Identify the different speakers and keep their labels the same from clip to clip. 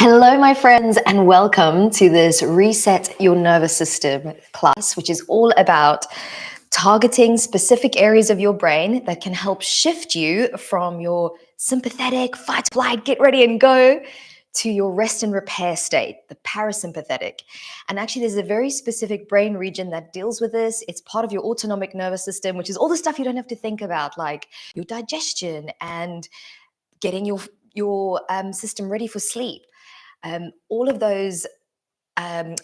Speaker 1: Hello, my friends, and welcome to this Reset Your Nervous System class, which is all about targeting specific areas of your brain that can help shift you from your sympathetic, fight, flight, get ready and go, to your rest and repair state, the parasympathetic. And actually, there's a very specific brain region that deals with this. It's part of your autonomic nervous system, which is all the stuff you don't have to think about, like your digestion and getting your system ready for sleep. All of those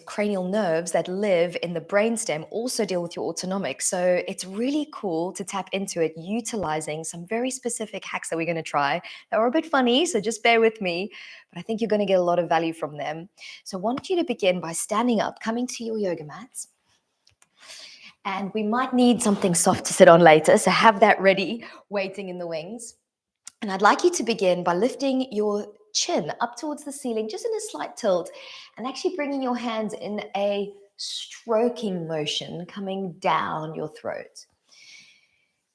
Speaker 1: cranial nerves that live in the brainstem also deal with your autonomic. So it's really cool to tap into it utilizing some very specific hacks that we're going to try that are a bit funny. So just bear with me, but I think you're going to get a lot of value from them. So I want you to begin by standing up, coming to your yoga mats. And we might need something soft to sit on later. So have that ready, waiting in the wings. And I'd like you to begin by lifting your chin up towards the ceiling, just in a slight tilt, and actually bringing your hands in a stroking motion coming down your throat.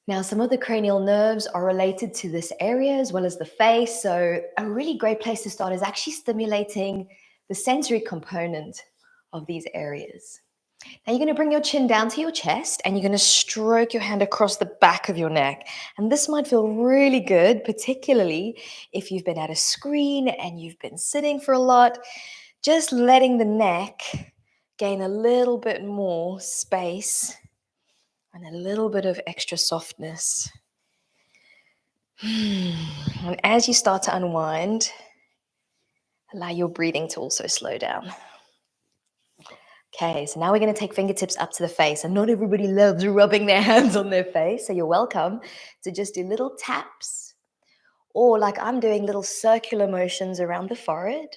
Speaker 1: Now, some of the cranial nerves are related to this area as well as the face. So a really great place to start is actually stimulating the sensory component of these areas. Now you're going to bring your chin down to your chest and you're going to stroke your hand across the back of your neck. And this might feel really good, particularly if you've been at a screen and you've been sitting for a lot. Just letting the neck gain a little bit more space and a little bit of extra softness. And as you start to unwind, allow your breathing to also slow down. Okay, so now we're going to take fingertips up to the face, and not everybody loves rubbing their hands on their face, so you're welcome to just do little taps, or like I'm doing, little circular motions around the forehead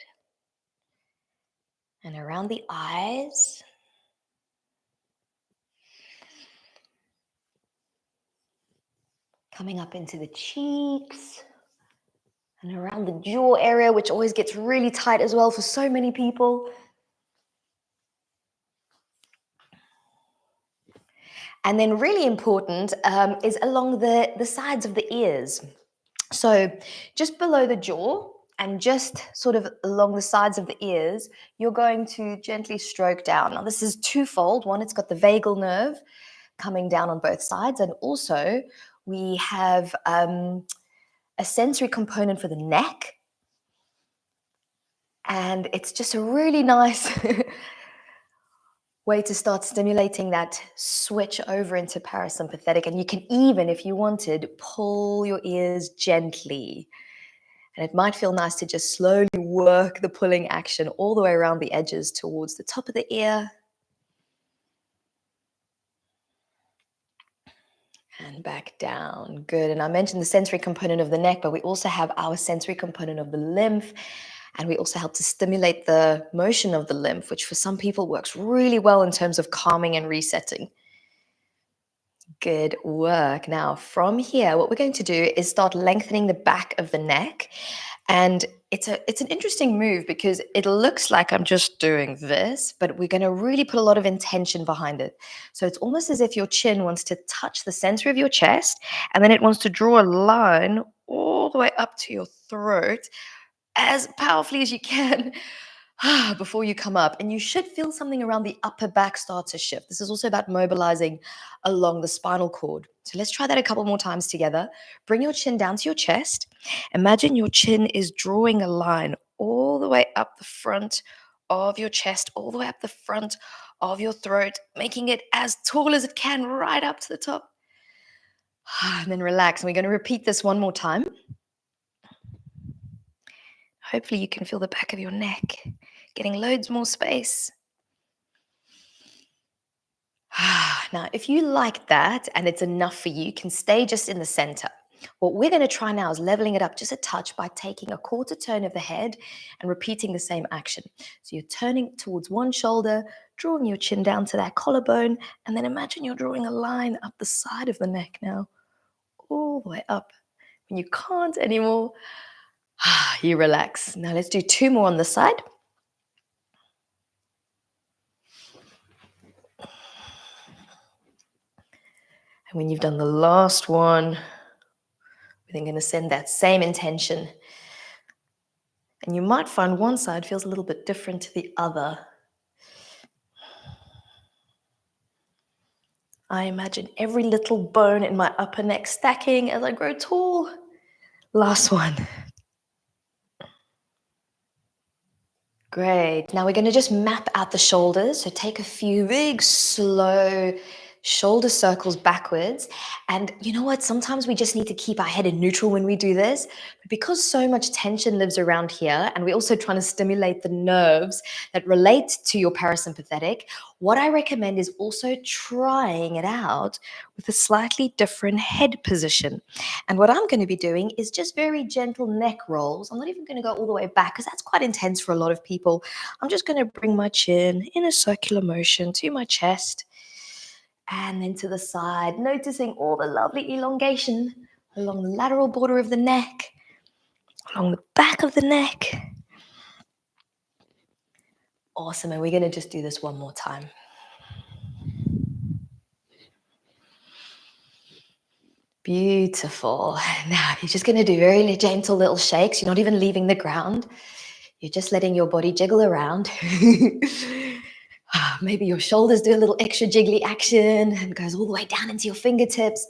Speaker 1: and around the eyes. Coming up into the cheeks and around the jaw area, which always gets really tight as well for so many people. And then really important is along the sides of the ears. So just below the jaw and just sort of along the sides of the ears, you're going to gently stroke down. Now this is twofold. One, it's got the vagal nerve coming down on both sides. And also we have a sensory component for the neck. And it's just a really nice way to start stimulating that switch over into parasympathetic. And you can even, if you wanted, pull your ears gently. And it might feel nice to just slowly work the pulling action all the way around the edges towards the top of the ear. And back down. Good. And I mentioned the sensory component of the neck, but we also have our sensory component of the lymph. And we also help to stimulate the motion of the lymph, which for some people works really well in terms of calming and resetting. Good work. Now, from here, what we're going to do is start lengthening the back of the neck. And it's an interesting move because it looks like I'm just doing this, but we're going to really put a lot of intention behind it. So it's almost as if your chin wants to touch the center of your chest, and then it wants to draw a line all the way up to your throat as powerfully as you can before you come up. And you should feel something around the upper back start to shift. This is also about mobilizing along the spinal cord. So let's try that a couple more times together. Bring your chin down to your chest. Imagine your chin is drawing a line all the way up the front of your chest, all the way up the front of your throat, making it as tall as it can right up to the top. And then relax. And we're going to repeat this one more time. Hopefully you can feel the back of your neck getting loads more space. Now, if you like that and it's enough for you, you can stay just in the center. What we're going to try now is leveling it up just a touch by taking a quarter turn of the head and repeating the same action. So you're turning towards one shoulder, drawing your chin down to that collarbone, and then imagine you're drawing a line up the side of the neck now, all the way up. When you can't anymore, you relax. Now let's do two more on the side. And when you've done the last one, we're then going to send that same intention And you might find one side feels a little bit different to the other. I imagine every little bone in my upper neck stacking as I grow tall. Last one. Great. Now we're going to just map out the shoulders. So take a few big, slow shoulder circles backwards. And you know what? Sometimes we just need to keep our head in neutral when we do this. But because so much tension lives around here, and we're also trying to stimulate the nerves that relate to your parasympathetic, what I recommend is also trying it out with a slightly different head position. And what I'm going to be doing is just very gentle neck rolls. I'm not even going to go all the way back because that's quite intense for a lot of people. I'm just going to bring my chin in a circular motion to my chest and then to the side, noticing all the lovely elongation along the lateral border of the neck, along the back of the neck. Awesome. And we're going to just do this one more time. Beautiful. Now you're just going to do very gentle little shakes. You're not even leaving the ground. You're just letting your body jiggle around. Maybe your shoulders do a little extra jiggly action and goes all the way down into your fingertips.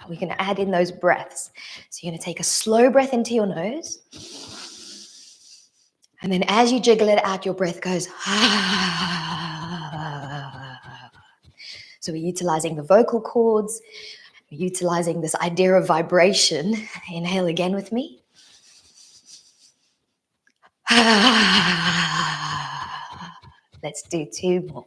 Speaker 1: We're going to add in those breaths. So you're going to take a slow breath into your nose. And then as you jiggle it out, your breath goes. So we're utilizing the vocal cords, we're utilizing this idea of vibration. Inhale again with me. Let's do two more.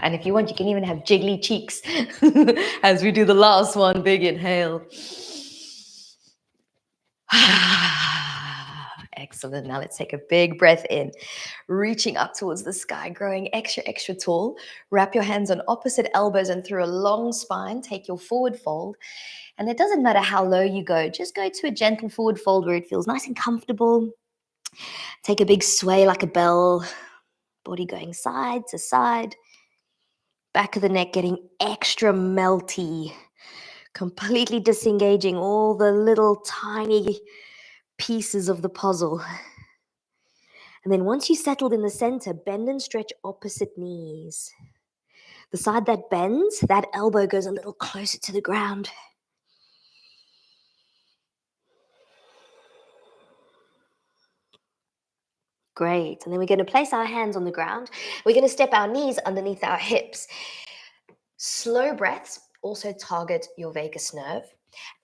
Speaker 1: And if you want, you can even have jiggly cheeks as we do the last one. Big inhale. Excellent. Now let's take a big breath in, reaching up towards the sky, growing extra, extra tall. Wrap your hands on opposite elbows and through a long spine. Take your forward fold. And it doesn't matter how low you go. Just go to a gentle forward fold where it feels nice and comfortable. Take a big sway like a bell. Body going side to side. Back of the neck getting extra melty. Completely disengaging all the little tiny pieces of the puzzle. And then once you settled in the center, bend and stretch opposite knees. The side that bends, that elbow goes a little closer to the ground. Great. And then we're going to place our hands on the ground. We're going to step our knees underneath our hips. Slow breaths also target your vagus nerve.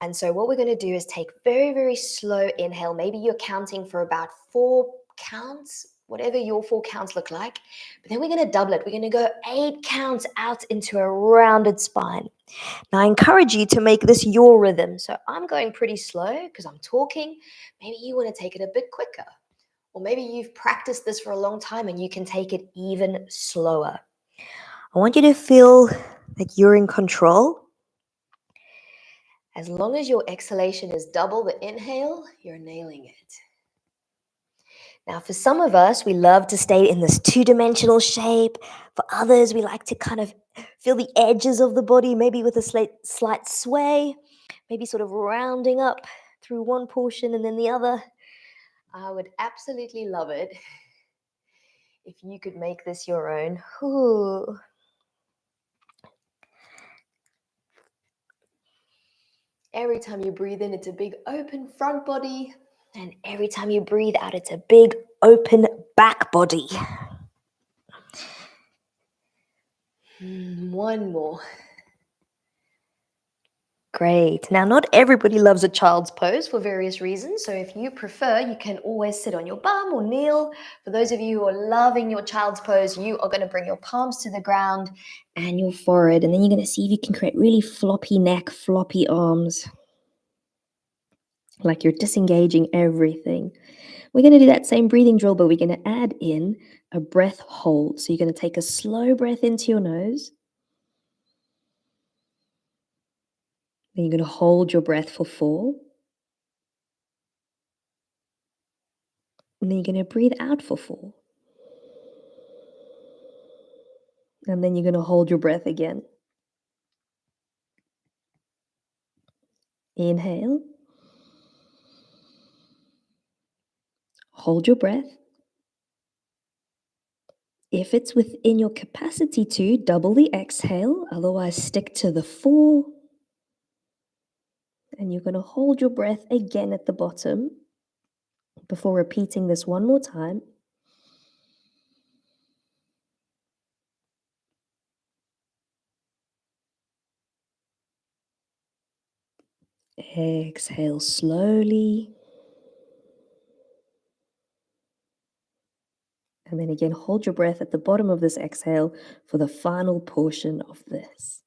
Speaker 1: And so what we're going to do is take very, very slow inhale. Maybe you're counting for about 4 counts, whatever your 4 counts look like. But then we're going to double it. We're going to go 8 counts out into a rounded spine. Now I encourage you to make this your rhythm. So I'm going pretty slow because I'm talking. Maybe you want to take it a bit quicker. Or maybe you've practiced this for a long time and you can take it even slower. I want you to feel like you're in control. As long as your exhalation is double the inhale, you're nailing it. Now, for some of us, we love to stay in this 2-dimensional shape. For others, we like to kind of feel the edges of the body, maybe with a slight sway, maybe sort of rounding up through one portion and then the other. I would absolutely love it if you could make this your own. Ooh. Every time you breathe in, it's a big open front body. And every time you breathe out, it's a big open back body. One more. Great. Now, not everybody loves a child's pose for various reasons. So if you prefer, you can always sit on your bum or kneel. For those of you who are loving your child's pose, you are going to bring your palms to the ground and your forehead. And then you're going to see if you can create really floppy neck, floppy arms. Like you're disengaging everything. We're going to do that same breathing drill, but we're going to add in a breath hold. So you're going to take a slow breath into your nose. Then you're going to hold your breath for 4. And then you're going to breathe out for 4. And then you're going to hold your breath again.
Speaker 2: Inhale. Hold your breath. If it's within your capacity to, double the exhale, otherwise stick to the 4. And you're going to hold your breath again at the bottom before repeating this one more time. Exhale slowly. And then again, hold your breath at the bottom of this exhale for the final portion of this.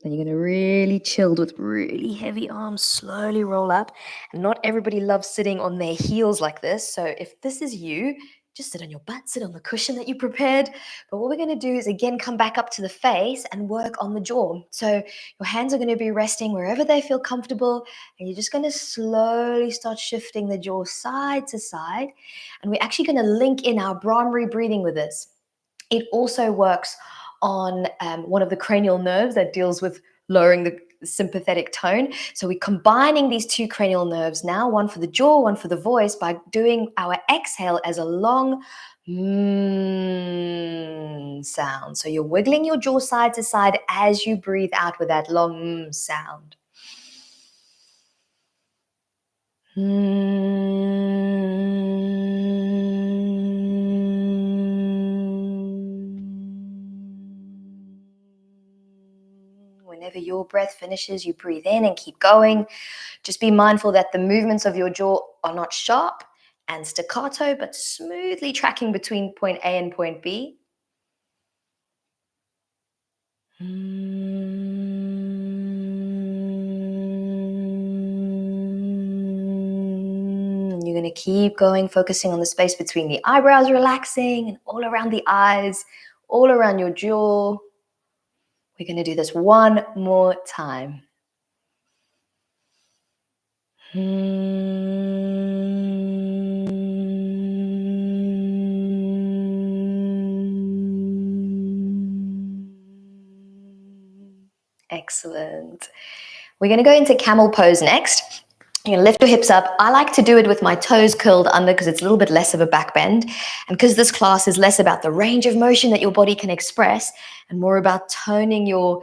Speaker 2: Then you're going to really chilled with really heavy arms, slowly roll up. And not everybody loves sitting on their heels like this. So if this is you, just sit on your butt, sit on the cushion that you prepared. But what we're going to do is again, come back up to the face and work on the jaw. So your hands are going to be resting wherever they feel comfortable. And you're just going to slowly start shifting the jaw side to side. And we're actually going to link in our Brahmari breathing with this. It also works on one of the cranial nerves that deals with lowering the sympathetic tone. So we're combining these two cranial nerves now, one for the jaw, one for the voice, by doing our exhale as a long sound. So you're wiggling your jaw side to side as you breathe out with that long sound. Whenever your breath finishes, you breathe in and keep going. Just be mindful that the movements of your jaw are not sharp and staccato, but smoothly tracking between point A and point B. You're going to keep going, focusing on the space between the eyebrows, relaxing, and all around the eyes, all around your jaw. We're going to do this one more time. Excellent. We're going to go into camel pose next. You're going to lift your hips up. I like to do it with my toes curled under because it's a little bit less of a back bend. And because this class is less about the range of motion that your body can express and more about toning your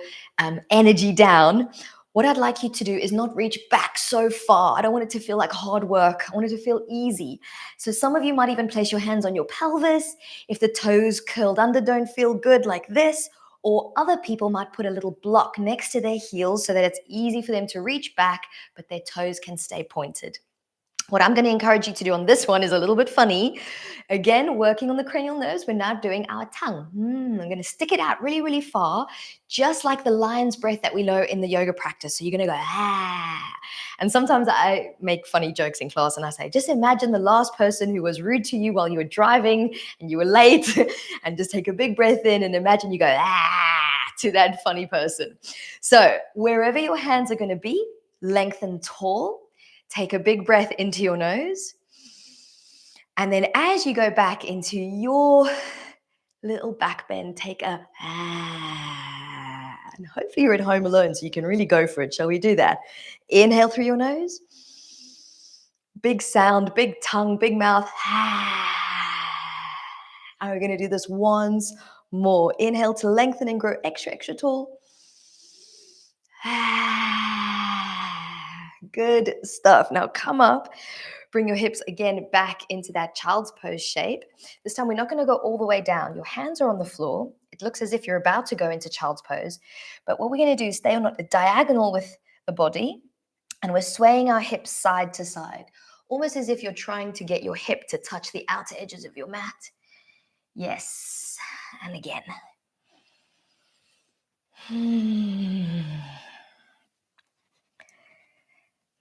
Speaker 2: energy down, what I'd like you to do is not reach back so far. I don't want it to feel like hard work. I want it to feel easy. So some of you might even place your hands on your pelvis. If the toes curled under don't feel good, like this, or other people might put a little block next to their heels so that it's easy for them to reach back, but their toes can stay pointed. What I'm going to encourage you to do on this one is a little bit funny. Again, working on the cranial nerves, we're now doing our tongue. I'm going to stick it out really, really far, just like the lion's breath that we know in the yoga practice. So you're going to go, ah. And sometimes I make funny jokes in class and I say, just imagine the last person who was rude to you while you were driving and you were late, and just take a big breath in and imagine you go, ah, to that funny person. So wherever your hands are going to be, lengthen tall. Take a big breath into your nose. And then as you go back into your little back bend, take a ah. And hopefully you're at home alone so you can really go for it. Shall we do that? Inhale through your nose. Big sound, big tongue, big mouth. And we're going to do this once more. Inhale to lengthen and grow extra, extra tall. Good stuff. Now come up, bring your hips again back into that child's pose shape. This time we're not going to go all the way down. Your hands are on the floor. It looks as if you're about to go into child's pose. But what we're going to do is stay on a diagonal with the body, and we're swaying our hips side to side, almost as if you're trying to get your hip to touch the outer edges of your mat. Yes. And again.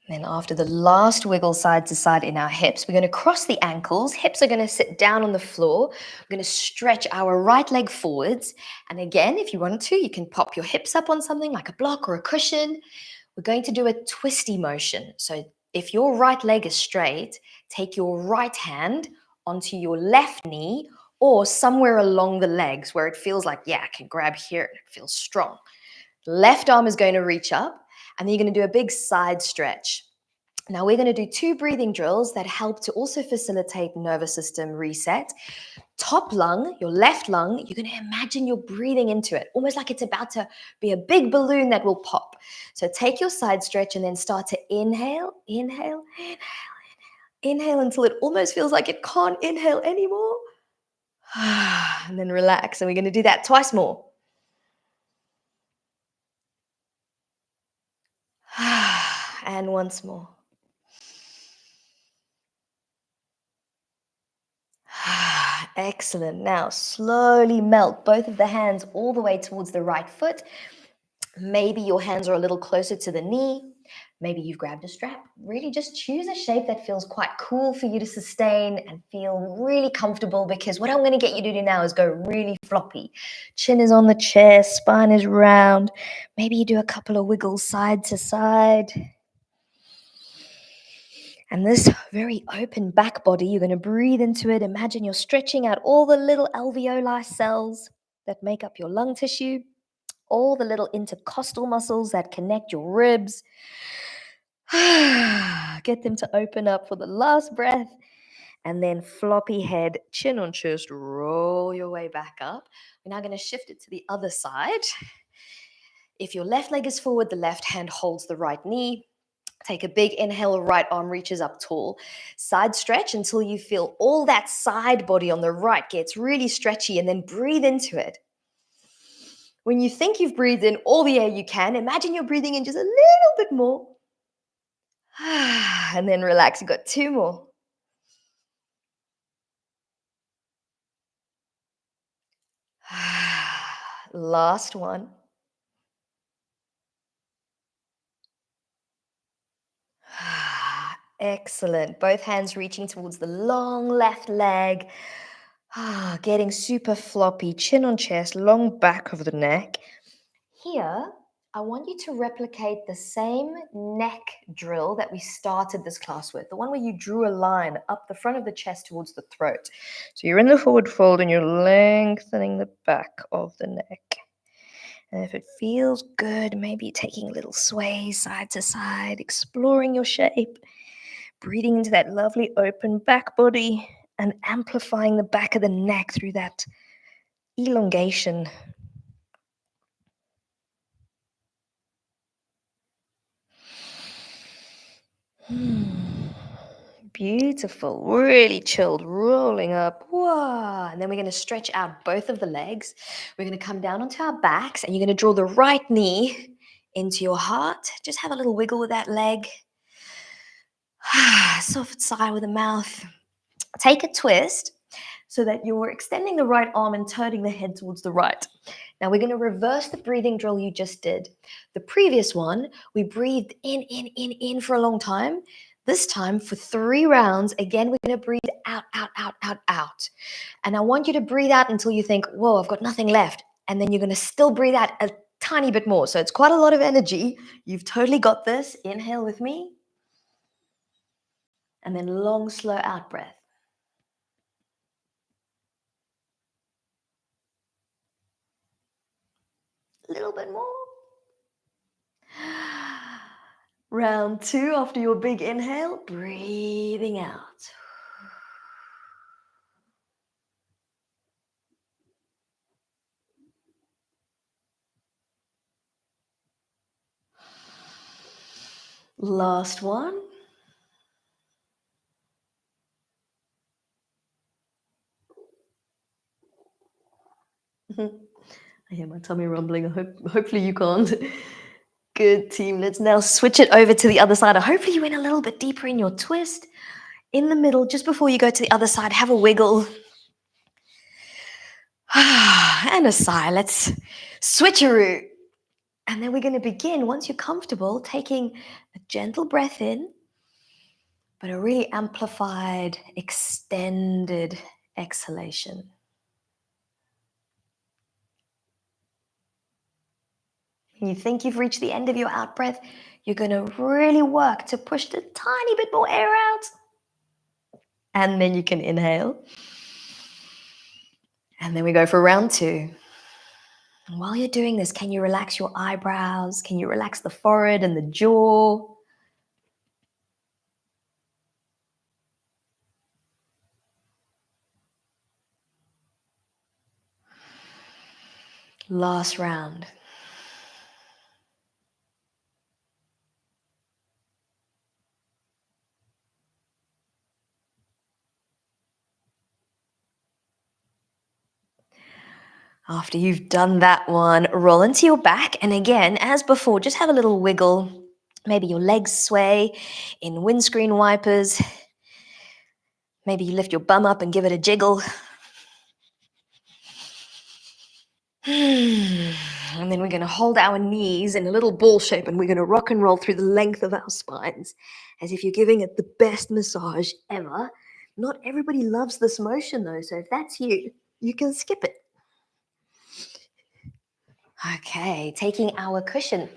Speaker 2: Then after the last wiggle side to side in our hips, we're going to cross the ankles. Hips are going to sit down on the floor. We're going to stretch our right leg forwards. And again, if you want to, you can pop your hips up on something like a block or a cushion. We're going to do a twisty motion. So if your right leg is straight, take your right hand onto your left knee or somewhere along the legs where it feels like, yeah, I can grab here. It feels strong. Left arm is going to reach up. And then you're going to do a big side stretch. Now we're going to do 2 breathing drills that help to also facilitate nervous system reset. Top lung, your left lung, you're going to imagine you're breathing into it, almost like it's about to be a big balloon that will pop. So take your side stretch and then start to inhale, inhale, inhale, inhale until it almost feels like it can't inhale anymore. And then relax. And we're going to do that twice more. And once more. Excellent. Now slowly melt both of the hands all the way towards the right foot. Maybe your hands are a little closer to the knee. Maybe you've grabbed a strap. Really just choose a shape that feels quite cool for you to sustain and feel really comfortable, because what I'm going to get you to do now is go really floppy. Chin is on the chest, spine is round. Maybe you do a couple of wiggles side to side. And this very open back body, you're going to breathe into it. Imagine you're stretching out all the little alveoli cells that make up your lung tissue, all the little intercostal muscles that connect your ribs. Get them to open up for the last breath. And then floppy head, chin on chest, roll your way back up. We're now going to shift it to the other side. If your left leg is forward, the left hand holds the right knee. Take a big inhale, right arm reaches up tall. Side stretch until you feel all that side body on the right gets really stretchy, and then breathe into it. When you think you've breathed in all the air you can, imagine you're breathing in just a little bit more. And then relax. You've got 2 more. Last one. Excellent. Both hands reaching towards the long left leg. Getting super floppy, chin on chest, long back of the neck. Here, I want you to replicate the same neck drill that we started this class with, the one where you drew a line up the front of the chest towards the throat. So you're in the forward fold and you're lengthening the back of the neck. And if it feels good, maybe taking a little sway side to side, exploring your shape, breathing into that lovely open back body and amplifying the back of the neck through that elongation. Beautiful, really chilled, rolling up. Whoa. And then we're going to stretch out both of the legs. We're going to come down onto our backs, and you're going to draw the right knee into your heart. Just have a little wiggle with that leg. Soft sigh with the mouth. Take a twist so that you're extending the right arm and turning the head towards the right. Now we're going to reverse the breathing drill you just did. The previous one, we breathed in for a long time. This time for 3 rounds, again, we're going to breathe out, out, out, out, out. And I want you to breathe out until you think, whoa, I've got nothing left. And then you're going to still breathe out a tiny bit more. So it's quite a lot of energy. You've totally got this. Inhale with me. And then long, slow out breath. A little bit more. Round 2 after your big inhale, breathing out. Last one. I hear my tummy rumbling. Hopefully you can't. Good, team. Let's now switch it over to the other side. Hopefully you went a little bit deeper in your twist. In the middle, just before you go to the other side, have a wiggle. And a sigh. Let's switcheroo. And then we're going to begin, once you're comfortable, taking a gentle breath in, but a really amplified, extended exhalation. When you think you've reached the end of your out breath, you're going to really work to push the tiny bit more air out. And then you can inhale. And then we go for round 2. And while you're doing this, can you relax your eyebrows? Can you relax the forehead and the jaw? Last round. After you've done that one, roll into your back. And again, as before, just have a little wiggle. Maybe your legs sway in windscreen wipers. Maybe you lift your bum up and give it a jiggle. And then we're going to hold our knees in a little ball shape and we're going to rock and roll through the length of our spines as if you're giving it the best massage ever. Not everybody loves this motion though, so if that's you, you can skip it. Okay, taking our cushion.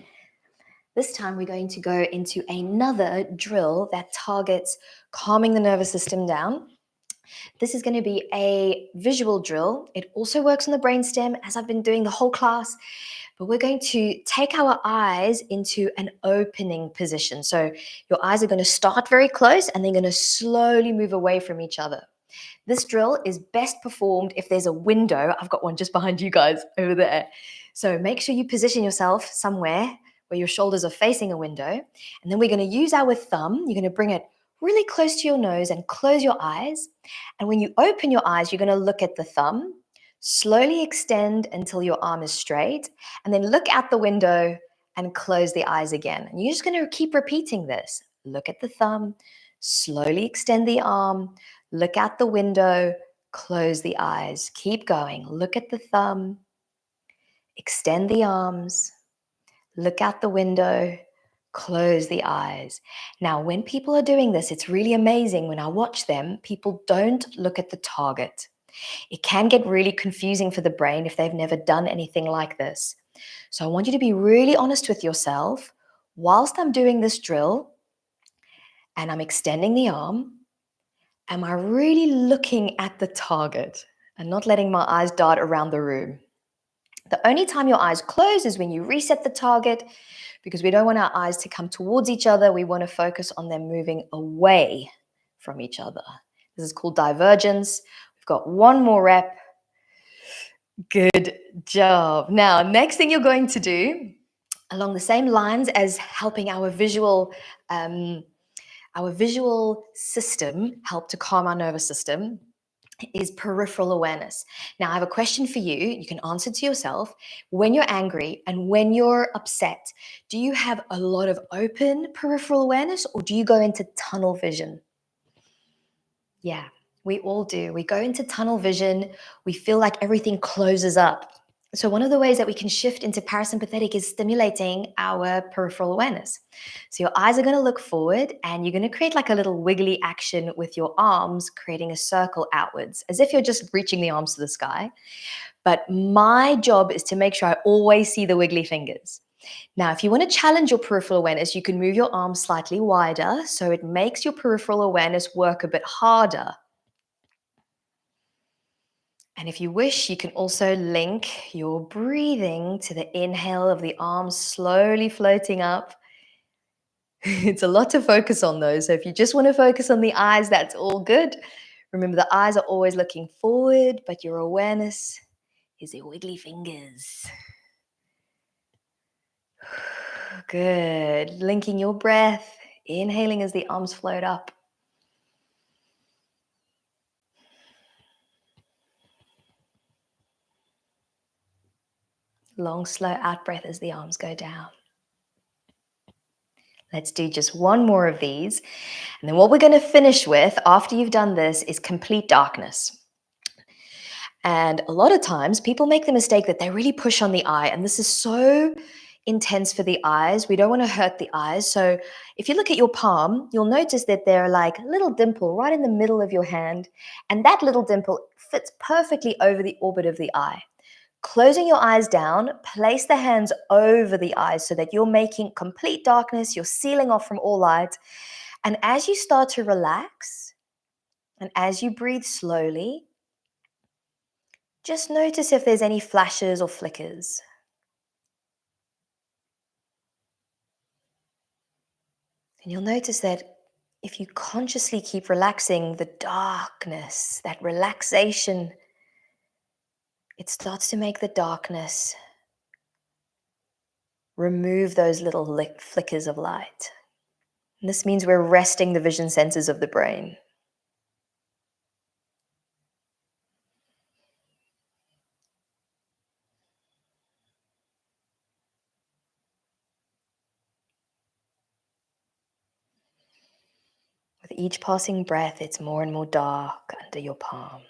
Speaker 2: This time we're going to go into another drill that targets calming the nervous system down. This is going to be a visual drill. It also works on the brainstem, as I've been doing the whole class, but we're going to take our eyes into an opening position. So your eyes are going to start very close and they're going to slowly move away from each other. This drill is best performed if there's a window. I've got one just behind you guys over there. So make sure you position yourself somewhere where your shoulders are facing a window. And then we're going to use our thumb. You're going to bring it really close to your nose and close your eyes. And when you open your eyes, you're going to look at the thumb, slowly extend until your arm is straight, and then look out the window and close the eyes again. And you're just going to keep repeating this. Look at the thumb, slowly extend the arm, look out the window, close the eyes. Keep going. Look at the thumb, extend the arms, look out the window, close the eyes. Now, when people are doing this, it's really amazing. When I watch them, people don't look at the target. It can get really confusing for the brain if they've never done anything like this. So I want you to be really honest with yourself. Whilst I'm doing this drill and I'm extending the arm, am I really looking at the target and not letting my eyes dart around the room? The only time your eyes close is when you reset the target, because we don't want our eyes to come towards each other. We want to focus on them moving away from each other. This is called divergence. We've got one more rep. Good job. Now, next thing you're going to do, along the same lines as helping our visual system help to calm our nervous system, is peripheral awareness. Now, I have a question for you. You can answer to yourself. When you're angry and when you're upset, do you have a lot of open peripheral awareness or do you go into tunnel vision? Yeah, we all do. We go into tunnel vision. We feel like everything closes up. So one of the ways that we can shift into parasympathetic is stimulating our peripheral awareness. So your eyes are going to look forward and you're going to create like a little wiggly action with your arms, creating a circle outwards, as if you're just reaching the arms to the sky. But my job is to make sure I always see the wiggly fingers. Now, if you want to challenge your peripheral awareness, you can move your arms slightly wider so it makes your peripheral awareness work a bit harder. And if you wish, you can also link your breathing to the inhale of the arms slowly floating up. It's a lot to focus on though. So if you just want to focus on the eyes, that's all good. Remember, the eyes are always looking forward, but your awareness is the wiggly fingers. Good. Linking your breath, inhaling as the arms float up. Long, slow out breath as the arms go down. Let's do just one more of these. And then what we're going to finish with after you've done this is complete darkness. And a lot of times people make the mistake that they really push on the eye. And this is so intense for the eyes. We don't want to hurt the eyes. So if you look at your palm, you'll notice that there are like a little dimple right in the middle of your hand. And that little dimple fits perfectly over the orbit of the eye. Closing your eyes down, place the hands over the eyes so that you're making complete darkness, you're sealing off from all light. And as you start to relax, and as you breathe slowly, just notice if there's any flashes or flickers. And you'll notice that if you consciously keep relaxing, the darkness, that relaxation, it starts to make the darkness remove those little flickers of light. And this means we're resting the vision centers of the brain. With each passing breath, it's more and more dark under your palms.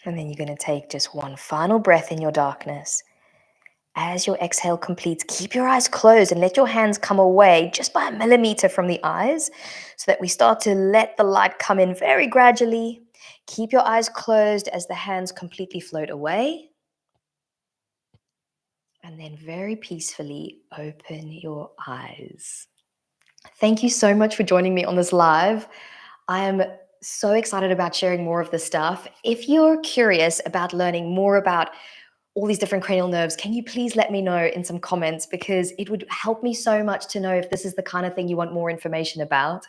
Speaker 2: And then you're going to take just one final breath in your darkness. As your exhale completes, keep your eyes closed and let your hands come away just by a millimeter from the eyes so that we start to let the light come in very gradually. Keep your eyes closed as the hands completely float away. And then very peacefully open your eyes. Thank you so much for joining me on this live. I am so excited about sharing more of this stuff. If you're curious about learning more about all these different cranial nerves, can you please let me know in some comments, because it would help me so much to know if this is the kind of thing you want more information about.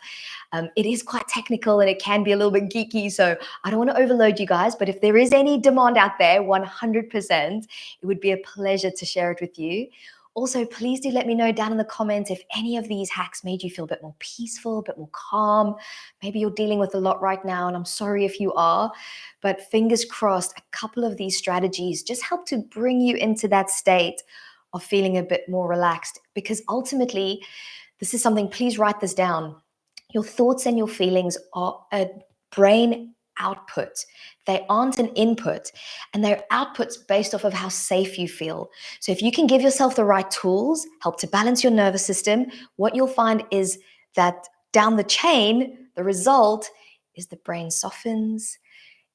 Speaker 2: It is quite technical and it can be a little bit geeky, so I don't want to overload you guys, but if there is any demand out there, 100%, it would be a pleasure to share it with you. Also, please do let me know down in the comments if any of these hacks made you feel a bit more peaceful, a bit more calm. Maybe you're dealing with a lot right now, and I'm sorry if you are, but fingers crossed, a couple of these strategies just help to bring you into that state of feeling a bit more relaxed. Because ultimately, this is something, please write this down. Your thoughts and your feelings are a brain output. They aren't an input, and they're outputs based off of how safe you feel. So if you can give yourself the right tools, help to balance your nervous system, what you'll find is that down the chain, the result is the brain softens,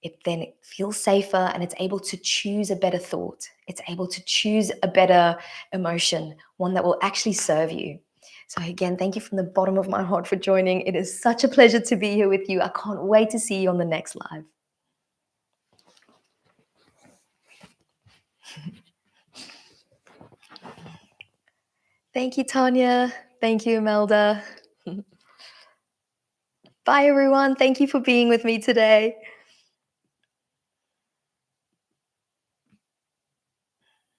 Speaker 2: it then feels safer, and it's able to choose a better thought. It's able to choose a better emotion, one that will actually serve you. So again, thank you from the bottom of my heart for joining. It is such a pleasure to be here with you. I can't wait to see you on the next live. Thank you, Tanya. Thank you, Imelda. Bye, everyone. Thank you for being with me today.